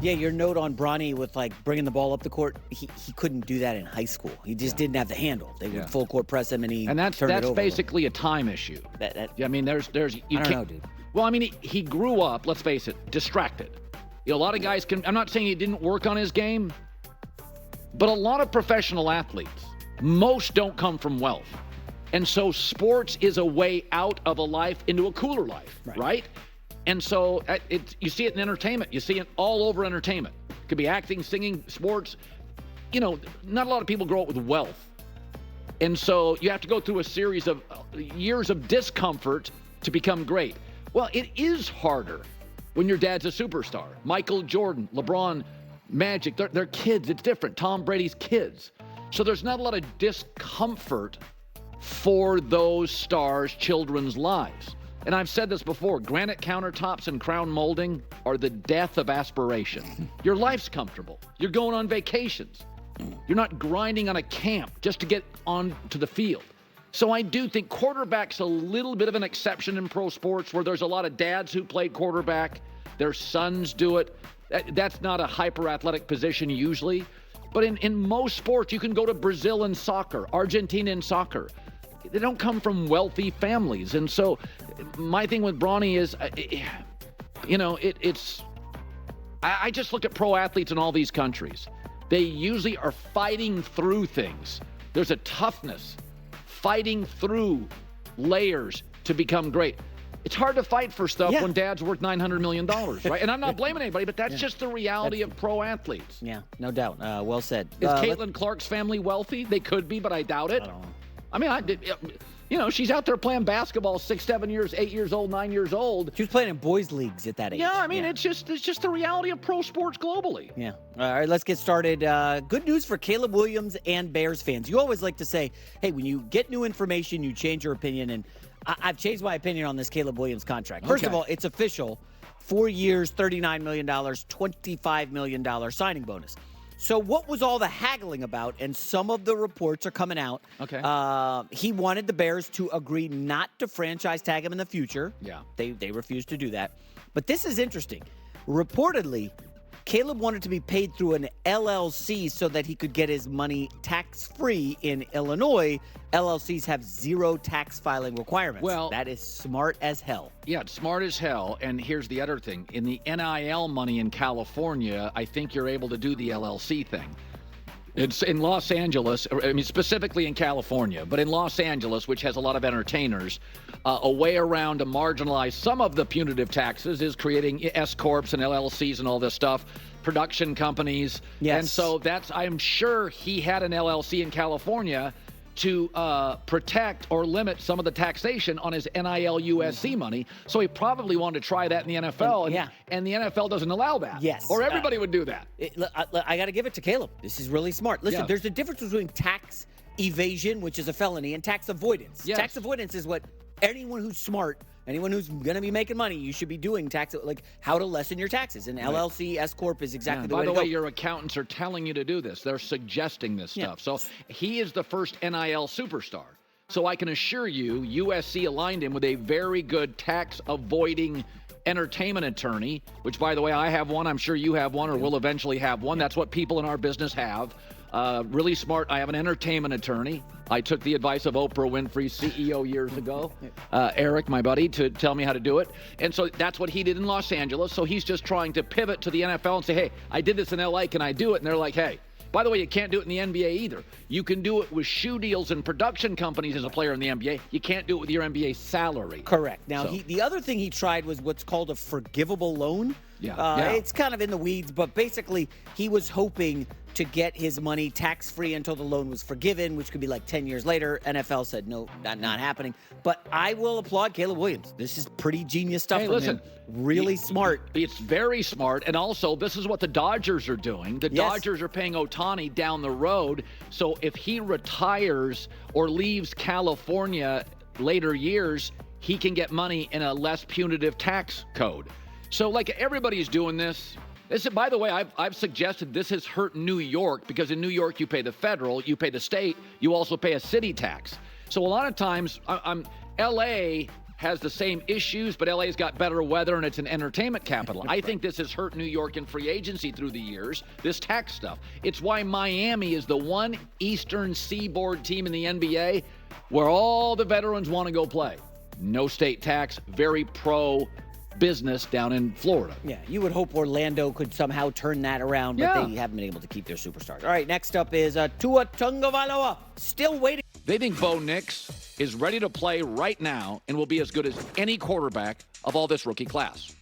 Yeah, your note on Bronny with like bringing the ball up the court, he couldn't do that in high school. He just didn't have the handle. They would full court press him, and that's basically a time issue. I mean, there's I don't know, dude. Well, I mean, he grew up, let's face it, distracted. You know, a lot of guys I'm not saying he didn't work on his game, but a lot of professional athletes, most don't come from wealth. And so sports is a way out of a life into a cooler life, right? And so you see it in entertainment. You see it all over entertainment. It could be acting, singing, sports. You know, not a lot of people grow up with wealth. And so you have to go through a series of years of discomfort to become great. Well, it is harder when your dad's a superstar. Michael Jordan, LeBron, Magic, they're kids. It's different. Tom Brady's kids. So there's not a lot of discomfort for those stars' children's lives. And I've said this before, granite countertops and crown molding are the death of aspiration. Your life's comfortable. You're going on vacations. You're not grinding on a camp just to get on to the field. So I do think quarterback's a little bit of an exception in pro sports where there's a lot of dads who played quarterback. Their sons do it. That's not a hyper-athletic position usually. But in most sports, you can go to Brazil in soccer, Argentina in soccer. They don't come from wealthy families. And so my thing with Bronny is, you know, I just look at pro athletes in all these countries. They usually are fighting through things. There's a toughness, fighting through layers to become great. It's hard to fight for stuff when dad's worth $900 million, right? And I'm not blaming anybody, but that's just the reality of pro athletes. Yeah, no doubt. Well said. Is Caitlin Clark's family wealthy? They could be, but I doubt it. I don't know. I mean, you know, she's out there playing basketball, 6, 7 years, 8 years old, 9 years old. She was playing in boys' leagues at that age. Yeah, I mean, it's just the reality of pro sports globally. Yeah. All right, let's get started. Good news for Caleb Williams and Bears fans. You always like to say, hey, when you get new information, you change your opinion. And I've changed my opinion on this Caleb Williams contract. First of all, it's official. 4 years, $39 million, $25 million signing bonus. So what was all the haggling about? And some of the reports are coming out. Okay. He wanted the Bears to agree not to franchise tag him in the future. Yeah. They refused to do that. But this is interesting. Reportedly, Caleb wanted to be paid through an LLC so that he could get his money tax-free in Illinois. LLCs have zero tax filing requirements. Well, that is smart as hell. Yeah, it's smart as hell. And here's the other thing. In the NIL money in California, I think you're able to do the LLC thing. It's in Los Angeles, I mean, specifically in California, but in Los Angeles, which has a lot of entertainers, a way around to marginalize some of the punitive taxes is creating S-corps and LLCs and all this stuff, production companies. Yes. And so I'm sure he had an LLC in California to protect or limit some of the taxation on his NIL USC money. So he probably wanted to try that in the NFL, and the NFL doesn't allow that. Yes. Or everybody would do that. I got to give it to Caleb. This is really smart. Listen, there's a difference between tax evasion, which is a felony, and tax avoidance. Yes. Tax avoidance is what anyone who's smart, anyone who's going to be making money, you should be doing tax, like how to lessen your taxes. And LLC, S-corp is exactly the way to go. By the way, your accountants are telling you to do this. They're suggesting this stuff. So he is the first NIL superstar. So I can assure you, USC aligned him with a very good tax-avoiding entertainment attorney, which, by the way, I have one. I'm sure you have one or will eventually have one. That's what people in our business have. Really smart. I have an entertainment attorney. I took the advice of Oprah Winfrey's CEO years ago, Eric, my buddy, to tell me how to do it. And so that's what he did in Los Angeles. So he's just trying to pivot to the NFL and say, hey, I did this in LA. Can I do it? And they're like, hey, by the way, you can't do it in the NBA either. You can do it with shoe deals and production companies as a player in the NBA. You can't do it with your NBA salary. Correct. Now, the other thing he tried was what's called a forgivable loan. It's kind of in the weeds, but basically he was hoping to get his money tax-free until the loan was forgiven, which could be like 10 years later. NFL said, no, not happening. But I will applaud Caleb Williams. This is pretty genius stuff from him. Really smart. It's very smart. And also, this is what the Dodgers are doing. The Dodgers are paying Ohtani down the road. So if he retires or leaves California later years, he can get money in a less punitive tax code. So, like, everybody's doing this. By the way, I've suggested this has hurt New York because in New York you pay the federal, you pay the state, you also pay a city tax. So a lot of times, LA has the same issues, but LA's got better weather and it's an entertainment capital. I think this has hurt New York in free agency through the years, this tax stuff. It's why Miami is the one Eastern Seaboard team in the NBA where all the veterans want to go play. No state tax, very pro business down in Florida. Yeah, you would hope Orlando could somehow turn that around, but they haven't been able to keep their superstars. All right, next up is Tua Tagovailoa, still waiting. They think Bo Nix is ready to play right now and will be as good as any quarterback of all this rookie class.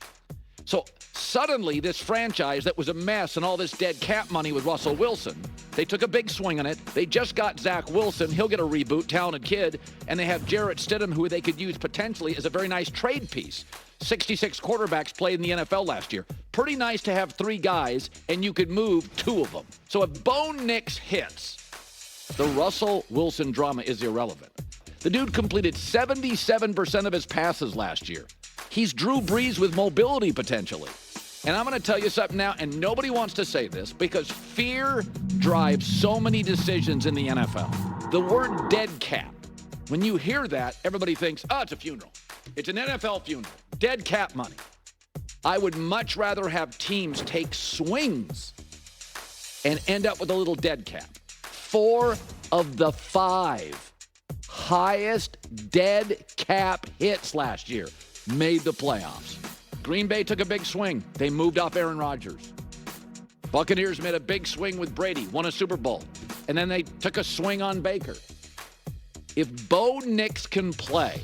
So suddenly this franchise that was a mess and all this dead cap money with Russell Wilson, they took a big swing on it. They just got Zach Wilson. He'll get a reboot, talented kid. And they have Jarrett Stidham, who they could use potentially as a very nice trade piece. 66 quarterbacks played in the NFL last year. Pretty nice to have 3 guys, and you could move 2 of them. So if Bo Nix hits, the Russell Wilson drama is irrelevant. The dude completed 77% of his passes last year. He's Drew Brees with mobility potentially. And I'm going to tell you something now, and nobody wants to say this because fear drives so many decisions in the NFL. The word dead cap, when you hear that, everybody thinks, oh, it's a funeral. It's an NFL funeral. Dead cap money. I would much rather have teams take swings and end up with a little dead cap. 4 of the 5 highest dead cap hits last year made the playoffs. Green Bay took a big swing. They moved off Aaron Rodgers. Buccaneers made a big swing with Brady, won a Super Bowl. And then they took a swing on Baker. If Bo Nix can play,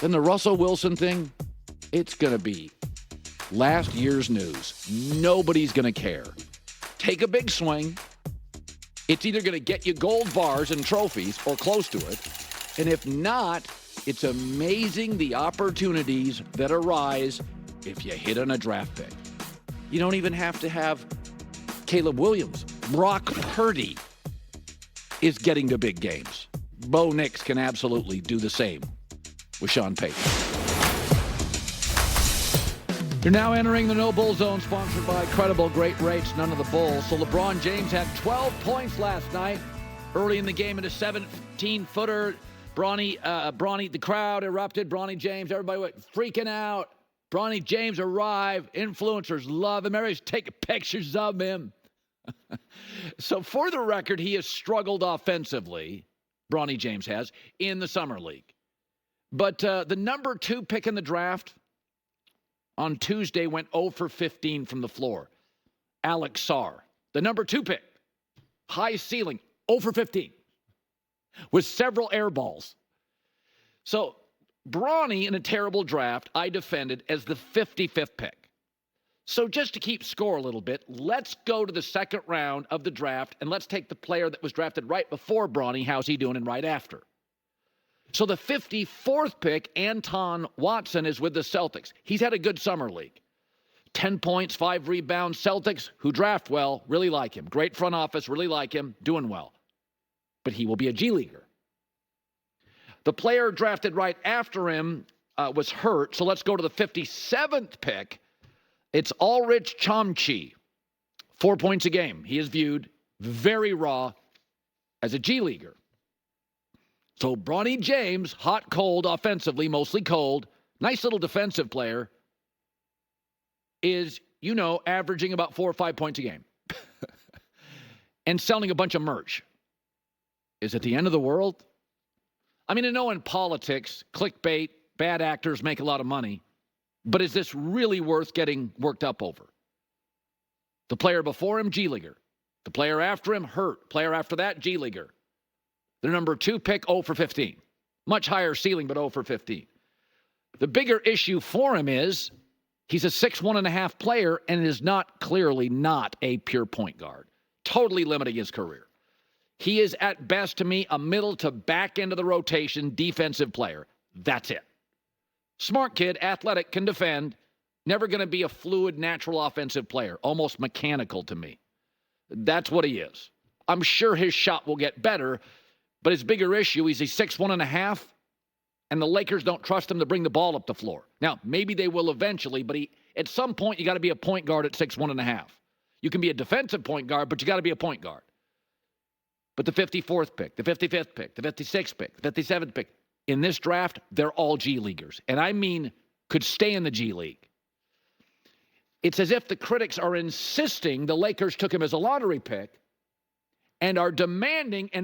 then the Russell Wilson thing, it's going to be last year's news. Nobody's going to care. Take a big swing. It's either going to get you gold bars and trophies or close to it. And if not, it's amazing the opportunities that arise if you hit on a draft pick. You don't even have to have Caleb Williams. Brock Purdy is getting to big games. Bo Nix can absolutely do the same with Sean Payton. You're now entering the No Bull Zone, sponsored by Credible Great Rates, none of the Bulls. So LeBron James had 12 points last night. Early in the game in a 17-footer. Bronny, the crowd erupted. Bronny James, everybody went freaking out. Bronny James arrived. Influencers love him. Everybody's taking pictures of him. So for the record, he has struggled offensively, Bronny James has, in the Summer League. But the number 2 pick in the draft on Tuesday went 0 for 15 from the floor. Alex Sarr, the number 2 pick, high ceiling, 0 for 15, with several air balls. So Bronny, in a terrible draft, I defended as the 55th pick. So just to keep score a little bit, let's go to the second round of the draft, and let's take the player that was drafted right before Bronny. How's he doing? And right after. So the 54th pick, Anton Watson, is with the Celtics. He's had a good summer league. 10 points, 5 rebounds. Celtics, who draft well, really like him. Great front office, really like him, doing well. But he will be a G Leaguer. The player drafted right after him was hurt, so let's go to the 57th pick. It's Ulrich Chomchi, 4 points a game. He is viewed very raw as a G Leaguer. So Bronny James, hot, cold, offensively, mostly cold, nice little defensive player, is, averaging about 4 or 5 points a game and selling a bunch of merch. Is it the end of the world? I mean, I know in politics, clickbait, bad actors make a lot of money, but is this really worth getting worked up over? The player before him, G Leaguer. The player after him, hurt. Player after that, G Leaguer. The number 2 pick, 0 for 15. Much higher ceiling, but 0 for 15. The bigger issue for him is he's a 6'1.5" player and is clearly not a pure point guard. Totally limiting his career. He is, at best to me, a middle to back end of the rotation defensive player. That's it. Smart kid, athletic, can defend. Never going to be a fluid, natural offensive player. Almost mechanical to me. That's what he is. I'm sure his shot will get better, but his bigger issue is he's 6'1.5", and the Lakers don't trust him to bring the ball up the floor. Now, maybe they will eventually, but at some point, you got to be a point guard at 6'1.5". You can be a defensive point guard, but you got to be a point guard. But the 54th pick, the 55th pick, the 56th pick, the 57th pick, in this draft, they're all G Leaguers. And I mean could stay in the G League. It's as if the critics are insisting the Lakers took him as a lottery pick and are demanding and